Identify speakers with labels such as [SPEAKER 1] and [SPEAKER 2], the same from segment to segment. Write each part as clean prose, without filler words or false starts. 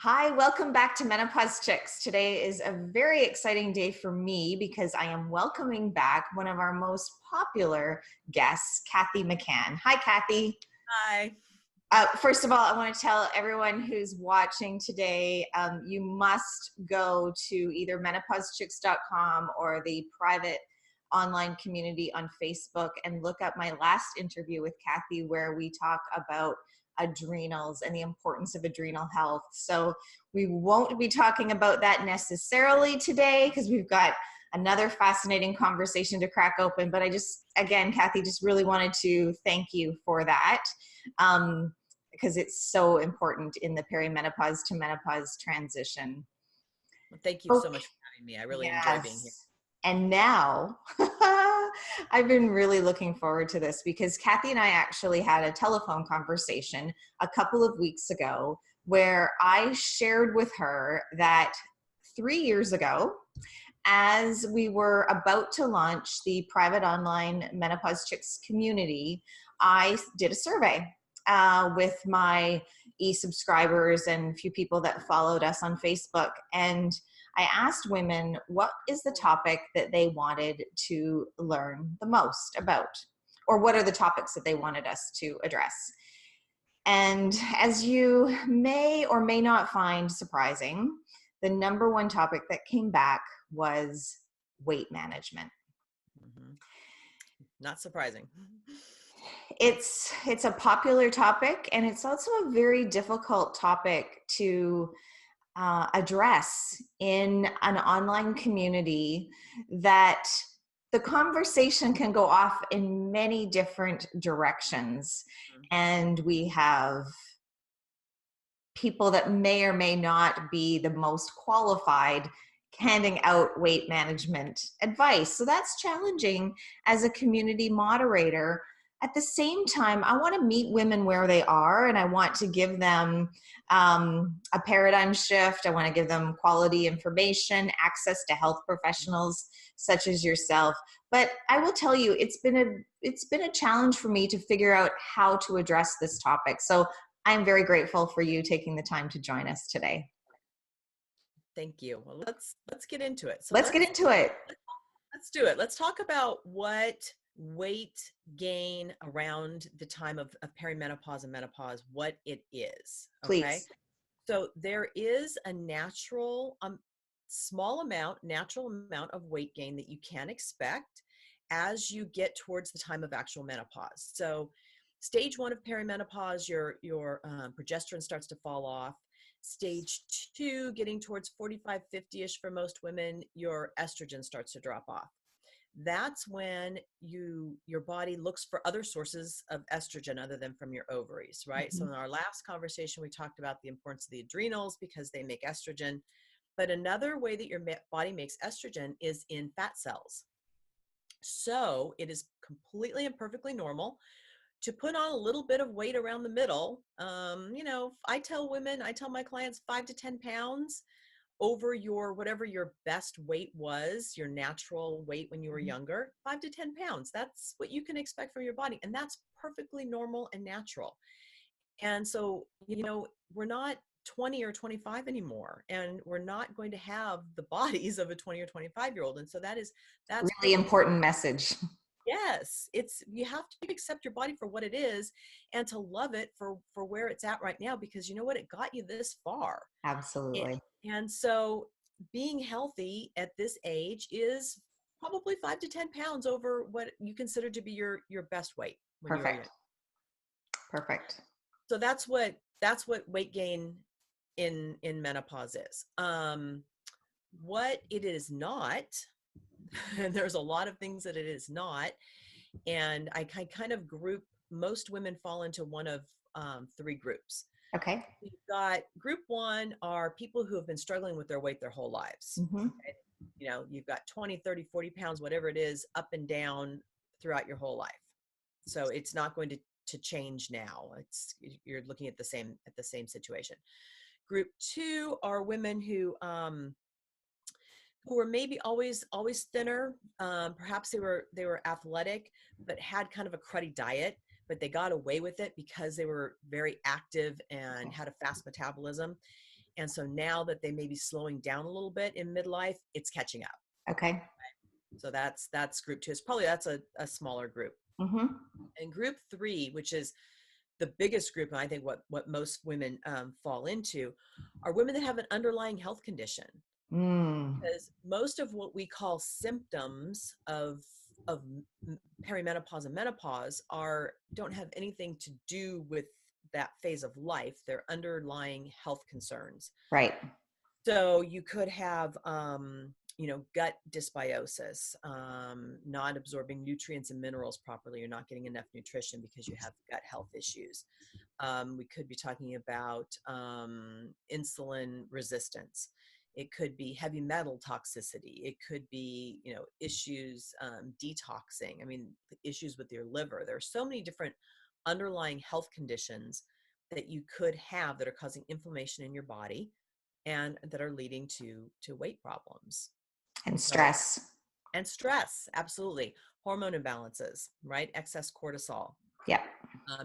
[SPEAKER 1] Hi, welcome back to Menopause Chicks. Today is a very exciting day for me because I am welcoming back one of our most popular guests, Cathy McCann. Hi, Cathy.
[SPEAKER 2] Hi.
[SPEAKER 1] First of all, I want to tell everyone who's watching today, you must go to either menopausechicks.com or the private online community on Facebook and look up my last interview with Cathy where we talk about adrenals and the importance of adrenal health. So we won't be talking about that necessarily today because we've got another fascinating conversation to crack open. But I just, again, Cathy, just really wanted to thank you for that. Because it's so important in the perimenopause to menopause transition.
[SPEAKER 2] Well, thank you so much for having me. I really enjoy being here.
[SPEAKER 1] And now I've been really looking forward to this because Cathy and I actually had a telephone conversation a couple of weeks ago where I shared with her that 3 years ago, as we were about to launch the private online Menopause Chicks community, I did a survey with my e-subscribers and a few people that followed us on Facebook. And I asked women, what is the topic that they wanted to learn the most about? Or what are the topics that they wanted us to address? And as you may or may not find surprising, the number one topic that came back was weight management.
[SPEAKER 2] Mm-hmm. Not surprising.
[SPEAKER 1] It's a popular topic, and it's also a very difficult topic to address in an online community that the conversation can go off in many different directions. And we have people that may or may not be the most qualified handing out weight management advice. So that's challenging as a community moderator. At the same time, I want to meet women where they are, and I want to give them a paradigm shift. I want to give them quality information, access to health professionals such as yourself. But I will tell you, it's been a challenge for me to figure out how to address this topic. So I'm very grateful for you taking the time to join us today.
[SPEAKER 2] Thank you. Well, let's get into it.
[SPEAKER 1] So let's get into it.
[SPEAKER 2] Let's do it. Let's talk about what weight gain around the time of perimenopause and menopause, what it is. Okay.
[SPEAKER 1] Please.
[SPEAKER 2] So there is a natural, natural amount of weight gain that you can expect as you get towards the time of actual menopause. So stage 1 of perimenopause, your progesterone starts to fall off. Stage 2, getting towards 45, 50-ish for most women, your estrogen starts to drop off. That's when your body looks for other sources of estrogen other than from your ovaries, right? Mm-hmm. So in our last conversation, we talked about the importance of the adrenals because they make estrogen. But another way that your body makes estrogen is in fat cells. So it is completely and perfectly normal to put on a little bit of weight around the middle. I tell my clients 5 to 10 pounds over whatever your best weight was, your natural weight when you were younger, 5 to 10 pounds. That's what you can expect from your body. And that's perfectly normal and natural. And so, we're not 20 or 25 anymore, and we're not going to have the bodies of a 20 or 25-year-old. And so that's
[SPEAKER 1] really important message.
[SPEAKER 2] Yes, you have to accept your body for what it is and to love it for where it's at right now, because you know what, it got you this far.
[SPEAKER 1] Absolutely.
[SPEAKER 2] And so being healthy at this age is probably 5 to 10 pounds over what you consider to be your best weight.
[SPEAKER 1] Perfect.
[SPEAKER 2] So that's what weight gain in menopause is. What it is not, and there's a lot of things that it is not, and I kind of group, most women fall into one of 3 groups.
[SPEAKER 1] Okay.
[SPEAKER 2] We've got group 1 are people who have been struggling with their weight their whole lives.
[SPEAKER 1] Mm-hmm.
[SPEAKER 2] Okay? You've got 20, 30, 40 pounds, whatever it is, up and down throughout your whole life. So it's not going to change now. You're looking at the same situation. Group 2 are women who who were maybe always thinner. Perhaps they were athletic, but had kind of a cruddy diet, but they got away with it because they were very active and had a fast metabolism. And so now that they may be slowing down a little bit in midlife, it's catching up.
[SPEAKER 1] Okay.
[SPEAKER 2] So that's group 2. It's probably, that's a smaller group.
[SPEAKER 1] Mm-hmm.
[SPEAKER 2] And group 3, which is the biggest group, and I think what most women fall into, are women that have an underlying health condition.
[SPEAKER 1] Mm.
[SPEAKER 2] Because most of what we call symptoms of perimenopause and menopause don't have anything to do with that phase of life. They're underlying health concerns.
[SPEAKER 1] Right.
[SPEAKER 2] So you could have, gut dysbiosis, not absorbing nutrients and minerals properly. You're not getting enough nutrition because you have gut health issues. We could be talking about insulin resistance. It could be heavy metal toxicity. It could be, issues, detoxing. I mean, issues with your liver. There are so many different underlying health conditions that you could have that are causing inflammation in your body and that are leading to weight problems.
[SPEAKER 1] And
[SPEAKER 2] So,
[SPEAKER 1] stress.
[SPEAKER 2] and stress, absolutely. Hormone imbalances, right? Excess cortisol,
[SPEAKER 1] Yeah.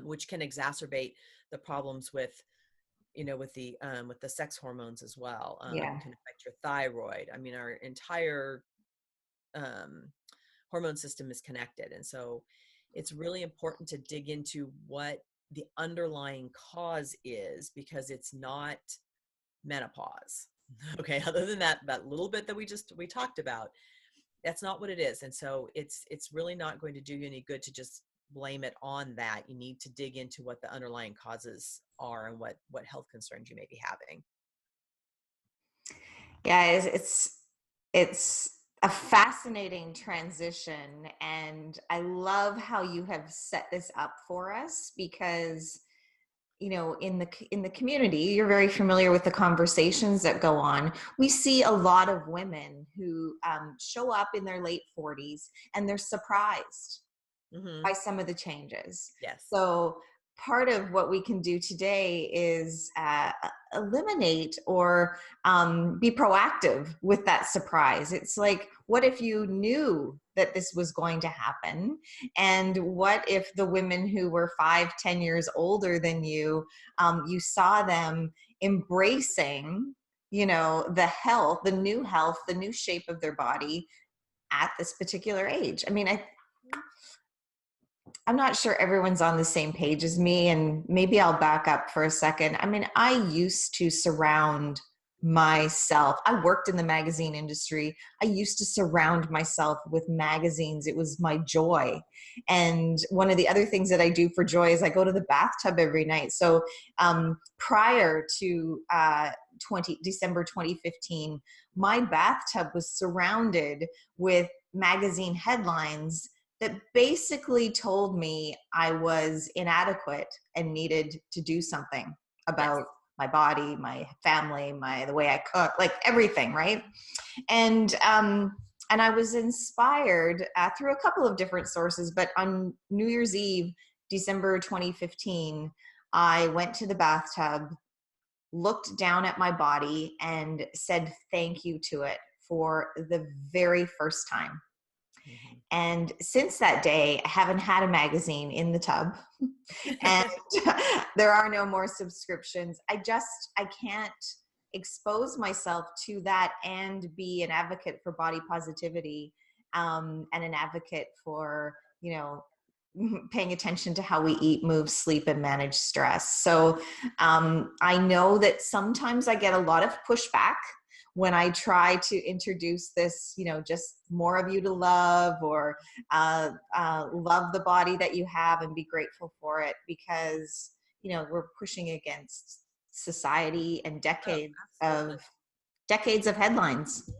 [SPEAKER 2] which can exacerbate the problems with with the sex hormones as well.
[SPEAKER 1] Yeah.
[SPEAKER 2] Can affect your thyroid. I mean, our entire um, hormone system is connected. And so it's really important to dig into what the underlying cause is, because it's not menopause. Okay. Other than that little bit that we talked about, that's not what it is. And so it's really not going to do you any good to just blame it on that. You need to dig into what the underlying causes are and what health concerns you may be having.
[SPEAKER 1] Yeah, it's a fascinating transition, and I love how you have set this up for us because in the community, you're very familiar with the conversations that go on. We see a lot of women who show up in their late 40s and they're surprised
[SPEAKER 2] Mm-hmm.
[SPEAKER 1] by some of the changes.
[SPEAKER 2] Yes.
[SPEAKER 1] So part of what we can do today is eliminate or be proactive with that surprise. It's like, what if you knew that this was going to happen? And what if the women who were 5-10 years older than you, you saw them embracing, the health, the new shape of their body at this particular age? I mean, I'm not sure everyone's on the same page as me, and maybe I'll back up for a second. I mean, I used to surround myself. I worked in the magazine industry. I used to surround myself with magazines. It was my joy. And one of the other things that I do for joy is I go to the bathtub every night. So prior to December 2015, my bathtub was surrounded with magazine headlines that basically told me I was inadequate and needed to do something about
[SPEAKER 2] Yes.
[SPEAKER 1] my body, my family, the way I cook, like everything, right? And I was inspired through a couple of different sources, but on New Year's Eve, December 2015, I went to the bathtub, looked down at my body, and said thank you to it for the very first time.
[SPEAKER 2] Mm-hmm.
[SPEAKER 1] And since that day, I haven't had a magazine in the tub, and there are no more subscriptions. I can't expose myself to that and be an advocate for body positivity, and an advocate for, paying attention to how we eat, move, sleep, and manage stress. So I know that sometimes I get a lot of pushback when I try to introduce this, just more of you to love, or love the body that you have and be grateful for it, because, we're pushing against society and
[SPEAKER 2] Oh, absolutely.
[SPEAKER 1] decades of headlines.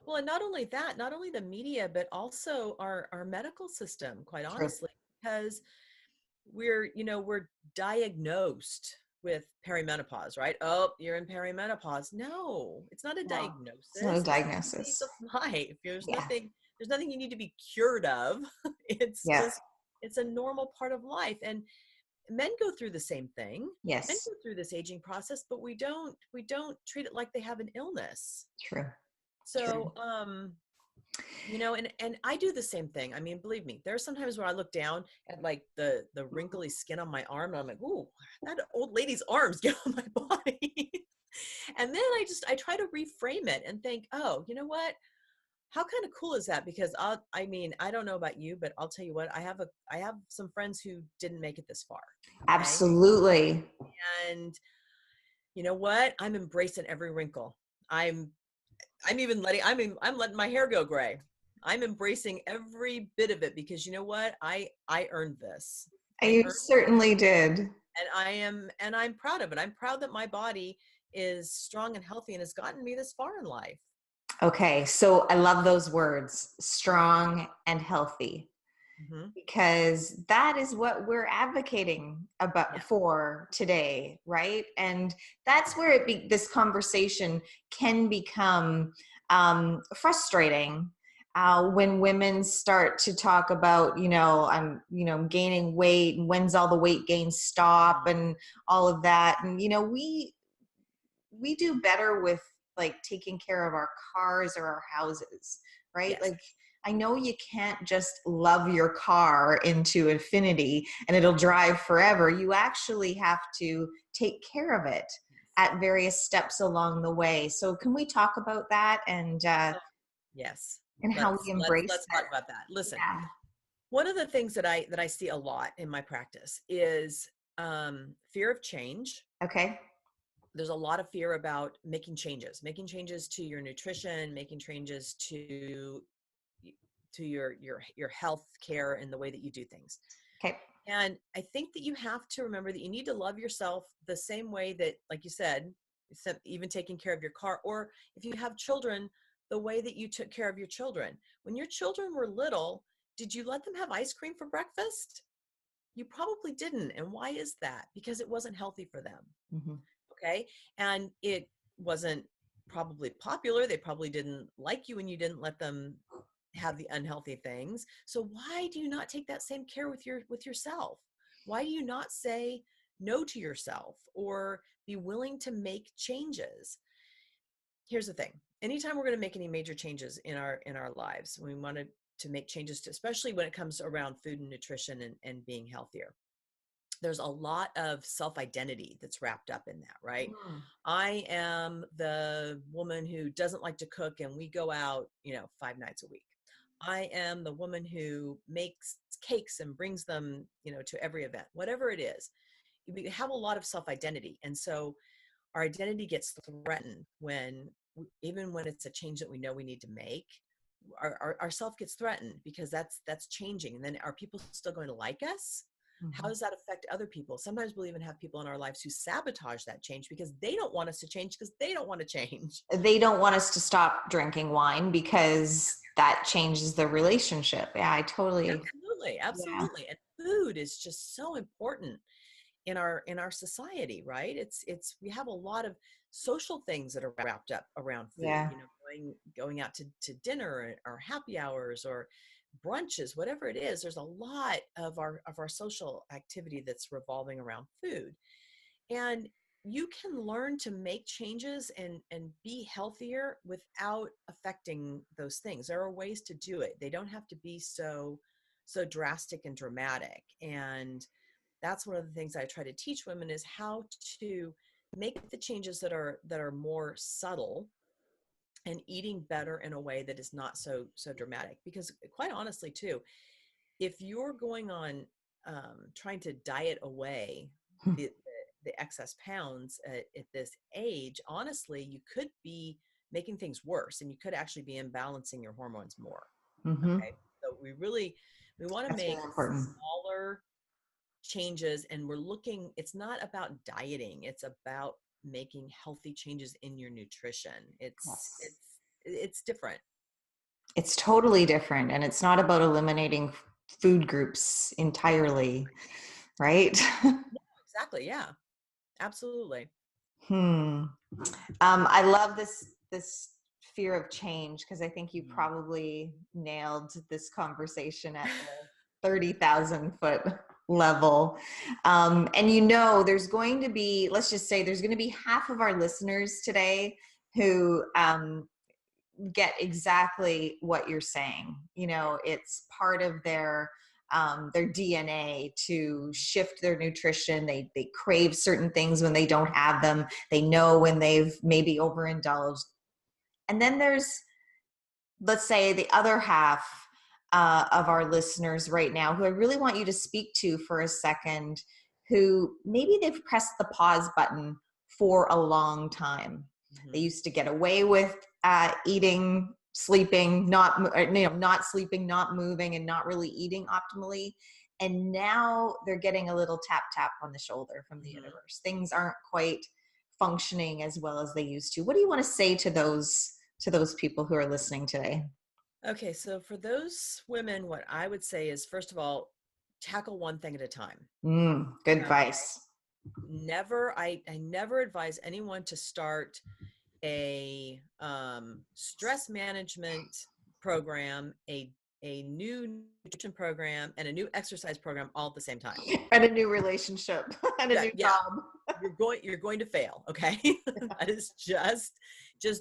[SPEAKER 2] Well, and not only that, not only the media, but also our medical system, quite
[SPEAKER 1] True.
[SPEAKER 2] honestly, because we're diagnosed with perimenopause, right? Oh, you're in perimenopause. No, it's not a
[SPEAKER 1] No, it's not a
[SPEAKER 2] diagnosis. It's a phase
[SPEAKER 1] diagnosis.
[SPEAKER 2] of life.
[SPEAKER 1] Yeah.
[SPEAKER 2] There's nothing you need to be cured of. It's
[SPEAKER 1] Yeah.
[SPEAKER 2] just, it's a normal part of life. And men go through the same thing. Men
[SPEAKER 1] Yes.
[SPEAKER 2] go through this aging process, but we don't treat it like they have an illness.
[SPEAKER 1] True.
[SPEAKER 2] So, and I do the same thing. I mean, believe me, there are sometimes where I look down at like the wrinkly skin on my arm and I'm like, ooh, that old lady's arms get on my body. And then I try to reframe it and think, oh, you know what? How kind of cool is that? Because I mean, I don't know about you, but I'll tell you what, I have some friends who didn't make it this far. Okay.
[SPEAKER 1] Absolutely.
[SPEAKER 2] And you know what? I'm embracing every wrinkle. I'm I'm letting my hair go gray. I'm embracing every bit of it because you know what? I earned this. I
[SPEAKER 1] You
[SPEAKER 2] earned
[SPEAKER 1] certainly did.
[SPEAKER 2] and I'm proud of it. I'm proud that my body is strong and healthy and has gotten me this far in life.
[SPEAKER 1] Okay, so I love those words, strong and healthy,
[SPEAKER 2] Mm-hmm.
[SPEAKER 1] because that is what we're advocating
[SPEAKER 2] Yeah.
[SPEAKER 1] about for today, right? And that's where this conversation can become frustrating when women start to talk about, I'm, gaining weight, and when's all the weight gain stop, and all of that. And we do better with like taking care of our cars or our houses, right?
[SPEAKER 2] Yes.
[SPEAKER 1] Like, I know you can't just love your car into infinity and it'll drive forever. You actually have to take care of it at various steps along the way. So can we talk about that
[SPEAKER 2] Yes.
[SPEAKER 1] and how we embrace
[SPEAKER 2] Let's
[SPEAKER 1] that?
[SPEAKER 2] talk about that. Listen,
[SPEAKER 1] Yeah.
[SPEAKER 2] one of the things that I see a lot in my practice is fear of change.
[SPEAKER 1] Okay.
[SPEAKER 2] There's a lot of fear about making changes to your nutrition, making changes to your health care and the way that you do things.
[SPEAKER 1] Okay.
[SPEAKER 2] And I think that you have to remember that you need to love yourself the same way that, like you said, even taking care of your car, or if you have children, the way that you took care of your children. When your children were little, did you let them have ice cream for breakfast? You probably didn't. And why is that? Because it wasn't healthy for them.
[SPEAKER 1] Mm-hmm.
[SPEAKER 2] Okay. And it wasn't probably popular. They probably didn't like you when you didn't let them have the unhealthy things. So why do you not take that same care with yourself? Why do you not say no to yourself or be willing to make changes? Here's the thing. Anytime we're going to make any major changes in our lives, we want to make changes to, especially when it comes around food and nutrition and being healthier, there's a lot of self-identity that's wrapped up in that, right?
[SPEAKER 1] Mm.
[SPEAKER 2] I am the woman who doesn't like to cook and we go out, 5 nights a week. I am the woman who makes cakes and brings them, to every event, whatever it is. We have a lot of self-identity. And so our identity gets threatened even when it's a change that we know we need to make. Our self gets threatened because that's changing. And then are people still going to like us?
[SPEAKER 1] Mm-hmm.
[SPEAKER 2] How does that affect other people? Sometimes we'll even have people in our lives who sabotage that change because they don't want us to change because they don't want to change.
[SPEAKER 1] They don't want us to stop drinking wine because that changes the relationship. Yeah, I totally.
[SPEAKER 2] Absolutely,
[SPEAKER 1] Yeah.
[SPEAKER 2] absolutely. And food is just so important in our society, right? It's we have a lot of social things that are wrapped up around food,
[SPEAKER 1] Yeah.
[SPEAKER 2] going out to dinner or happy hours or brunches, whatever it is. There's a lot of our social activity that's revolving around food. And you can learn to make changes and be healthier without affecting those things. There are ways to do it. They don't have to be so drastic and dramatic. And that's one of the things I try to teach women is how to make the changes that are more subtle and eating better in a way that is not so dramatic. Because quite honestly too, if you're going on trying to diet away the excess pounds at this age, honestly, you could be making things worse and you could actually be imbalancing your hormones more.
[SPEAKER 1] Mm-hmm.
[SPEAKER 2] Okay. So we want to
[SPEAKER 1] That's
[SPEAKER 2] make
[SPEAKER 1] really important.
[SPEAKER 2] smaller changes, and it's not about dieting, it's about making healthy changes in your nutrition. it's
[SPEAKER 1] Yes.
[SPEAKER 2] it's it's different.
[SPEAKER 1] It's totally different. And it's not about eliminating food groups entirely, right?
[SPEAKER 2] Exactly, yeah, absolutely.
[SPEAKER 1] I love this fear of change because I think you
[SPEAKER 2] Mhm.
[SPEAKER 1] probably nailed this conversation at the 30,000-foot level. And there's going to be, let's just say, there's going to be half of our listeners today who get exactly what you're saying. You know, it's part of their DNA to shift their nutrition. They crave certain things when they don't have them. They know when they've maybe overindulged. And then there's, let's say, the other half of our listeners right now, who I really want you to speak to for a second, who maybe they've pressed the pause button for a long time. They used to get away with eating, sleeping, not sleeping, not moving, and not really eating optimally. And now they're getting a little tap tap on the shoulder from the universe. Things aren't quite functioning as well as they used to. What do you want to say to those people who are listening today?
[SPEAKER 2] Okay, so for those women, what I would say is, first of all, tackle one thing at a time.
[SPEAKER 1] Good advice.
[SPEAKER 2] I never advise anyone to start a stress management program, a new nutrition program, and a new exercise program all at the same time.
[SPEAKER 1] And a new relationship and a new job.
[SPEAKER 2] You're going to fail. Okay. That is just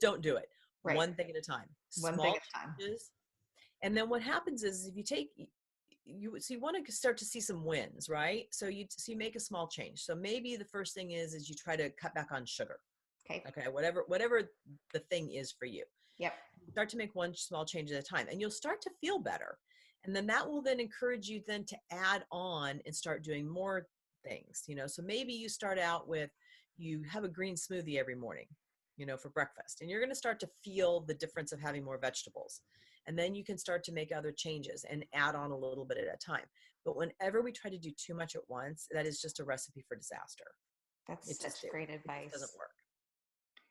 [SPEAKER 2] don't do it.
[SPEAKER 1] Right.
[SPEAKER 2] One thing at a time.
[SPEAKER 1] One
[SPEAKER 2] Small
[SPEAKER 1] thing at a time.
[SPEAKER 2] changes. And then what happens is, if you take so you want to start to see some wins, right? So you make a small change. So maybe the first thing is you try to cut back on sugar. Okay. Whatever the thing is for you.
[SPEAKER 1] Yep.
[SPEAKER 2] Start to make one small change at a time, and you'll start to feel better. And then that will then encourage you then to add on and start doing more things, so maybe you start out with, you have a green smoothie every morning, for breakfast, and you're going to start to feel the difference of having more vegetables. And then you can start to make other changes and add on a little bit at a time. But whenever we try to do too much at once, that is just a recipe for disaster.
[SPEAKER 1] That's such great advice.
[SPEAKER 2] It doesn't work.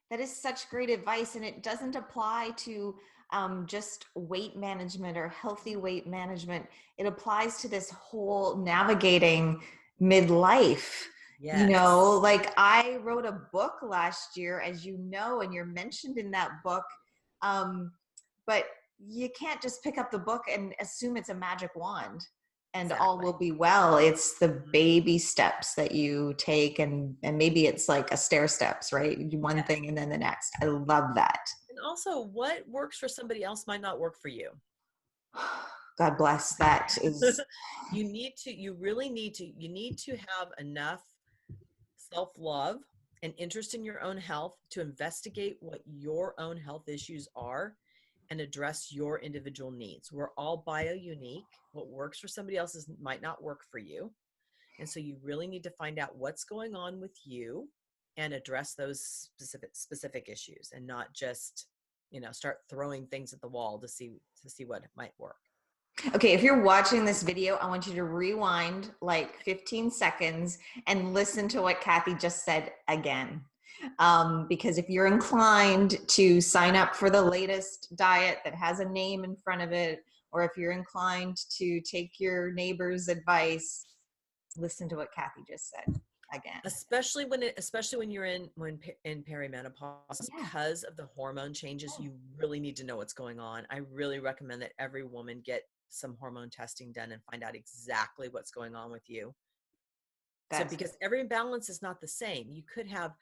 [SPEAKER 1] That is such great advice. And it doesn't apply to just weight management or healthy weight management. It applies to this whole navigating midlife.
[SPEAKER 2] Yes.
[SPEAKER 1] Like I wrote a book last year, as you know, and you're mentioned in that book. But you can't just pick up the book and assume it's a magic wand and all will be well. It's the baby steps that you take, and maybe it's like a stair steps, right? One thing and then the next. I love that.
[SPEAKER 2] And also, what works for somebody else might not work for you.
[SPEAKER 1] God bless. That is
[SPEAKER 2] you really need to have enough self-love and interest in your own health to investigate what your own health issues are and address your individual needs. We're all bio-unique. What works for somebody else might not work for you. And so you really need to find out what's going on with you and address those specific issues, and not just, start throwing things at the wall to see what might work.
[SPEAKER 1] Okay, if you're watching this video, I want you to rewind like 15 seconds and listen to what Cathy just said again. Because if you're inclined to sign up for the latest diet that has a name in front of it, or if you're inclined to take your neighbor's advice, listen to what Cathy just said again.
[SPEAKER 2] Especially when you're in perimenopause, because of the hormone changes, you really need to know what's going on. I really recommend that every woman get some hormone testing done and find out exactly what's going on with you. Because every imbalance is not the same. You could have,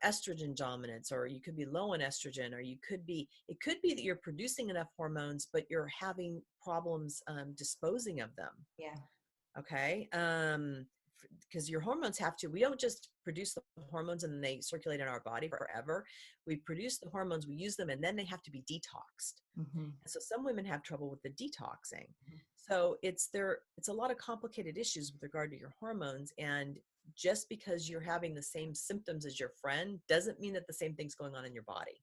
[SPEAKER 2] estrogen dominance, or you could be low in estrogen, or it could be that you're producing enough hormones, but you're having problems disposing of them.
[SPEAKER 1] Yeah.
[SPEAKER 2] Okay. Because your hormones we don't just produce the hormones and then they circulate in our body forever. We produce the hormones, we use them, and then they have to be detoxed. And so some women have trouble with the detoxing. So it's a lot of complicated issues with regard to your hormones. And just because you're having the same symptoms as your friend doesn't mean that the same thing's going on in your body.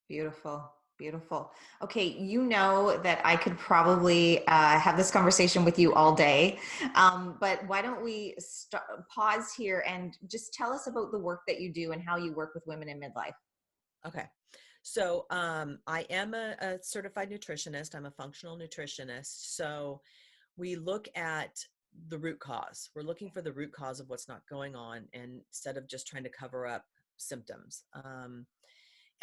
[SPEAKER 1] Beautiful. Beautiful. Okay, you know that I could probably have this conversation with you all day, but why don't we pause here and just tell us about the work that you do and how you work with women in midlife.
[SPEAKER 2] Okay. So I am a certified nutritionist. I'm a functional nutritionist. So we look at the root cause. We're looking for the root cause of what's not going on, and instead of just trying to cover up symptoms.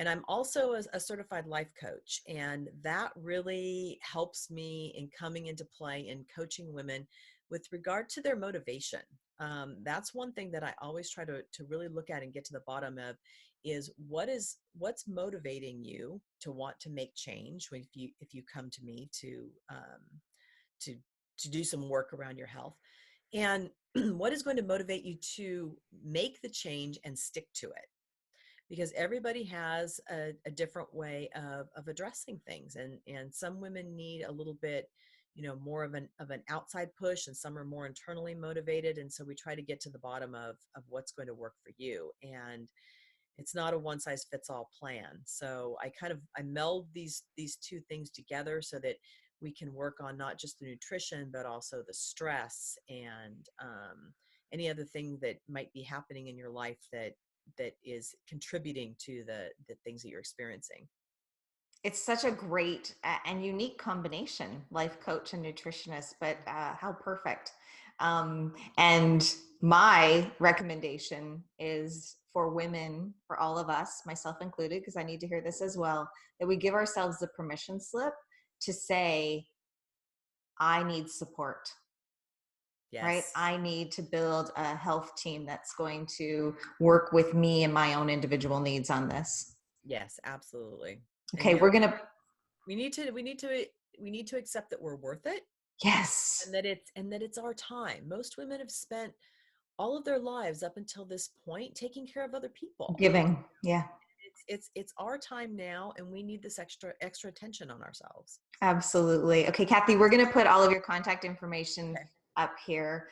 [SPEAKER 2] And I'm also a certified life coach, and that really helps me in coming into play in coaching women With regard to their motivation, that's one thing that I always try to really look at and get to the bottom of is what's motivating you to want to make change when if you come to me to to do some work around your health, and what is going to motivate you to make the change and stick to it, because everybody has a different way of addressing things, and some women need a little bit, more of an outside push, and some are more internally motivated, and so we try to get to the bottom of what's going to work for you. And it's not a one size fits all plan, so I meld these two things together so that we can work on not just the nutrition but also the stress and any other thing that might be happening in your life that is contributing to the things that you're experiencing.
[SPEAKER 1] It's such a great and unique combination, life coach and nutritionist, but how perfect. And my recommendation is for women, for all of us, myself included, because I need to hear this as well, that we give ourselves the permission slip to say, I need support, right?
[SPEAKER 2] Yes.
[SPEAKER 1] I need to build a health team that's going to work with me and my own individual needs on this.
[SPEAKER 2] Yes, absolutely. And
[SPEAKER 1] Okay, we're going to,
[SPEAKER 2] we need to we need to accept that we're worth it,
[SPEAKER 1] yes,
[SPEAKER 2] and that it's our time. Most women have spent all of their lives up until this point taking care of other people.
[SPEAKER 1] giving. Yeah.
[SPEAKER 2] It's our time now, and we need this extra attention on ourselves.
[SPEAKER 1] Absolutely. Okay, Cathy, we're going to put all of your contact information
[SPEAKER 2] Okay.
[SPEAKER 1] up here.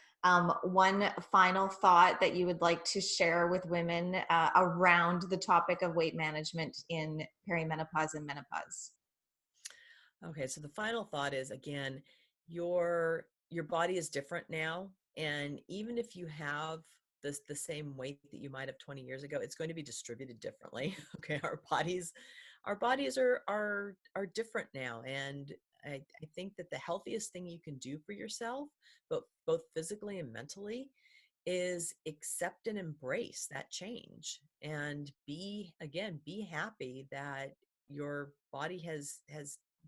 [SPEAKER 1] One final thought that you would like to share with women around the topic of weight management in perimenopause and menopause.
[SPEAKER 2] Okay, so the final thought is, again, your body is different now, and even if you have the same weight that you might have 20 years ago, it's going to be distributed differently. Okay, our bodies are different now, and I think that the healthiest thing you can do for yourself, but both physically and mentally, is accept and embrace that change, and be happy that your body has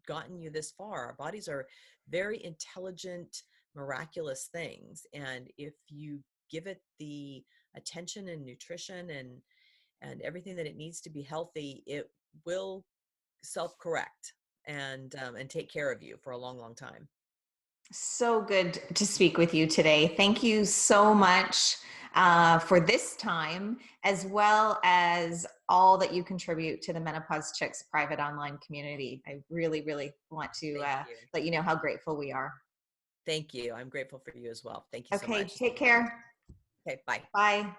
[SPEAKER 2] gotten you this far. Our bodies are very intelligent, miraculous things, and if you give it the attention and nutrition and everything that it needs to be healthy, it will self-correct and take care of you for a long time.
[SPEAKER 1] So good to speak with you today. Thank you so much for this time, as well as all that you contribute to the Menopause Chicks private online community. I really, really want to
[SPEAKER 2] Thank you.
[SPEAKER 1] let you know how grateful we are.
[SPEAKER 2] Thank you. I'm grateful for you as well. Thank you so
[SPEAKER 1] Okay,
[SPEAKER 2] much.
[SPEAKER 1] take care.
[SPEAKER 2] Okay, bye.
[SPEAKER 1] Bye.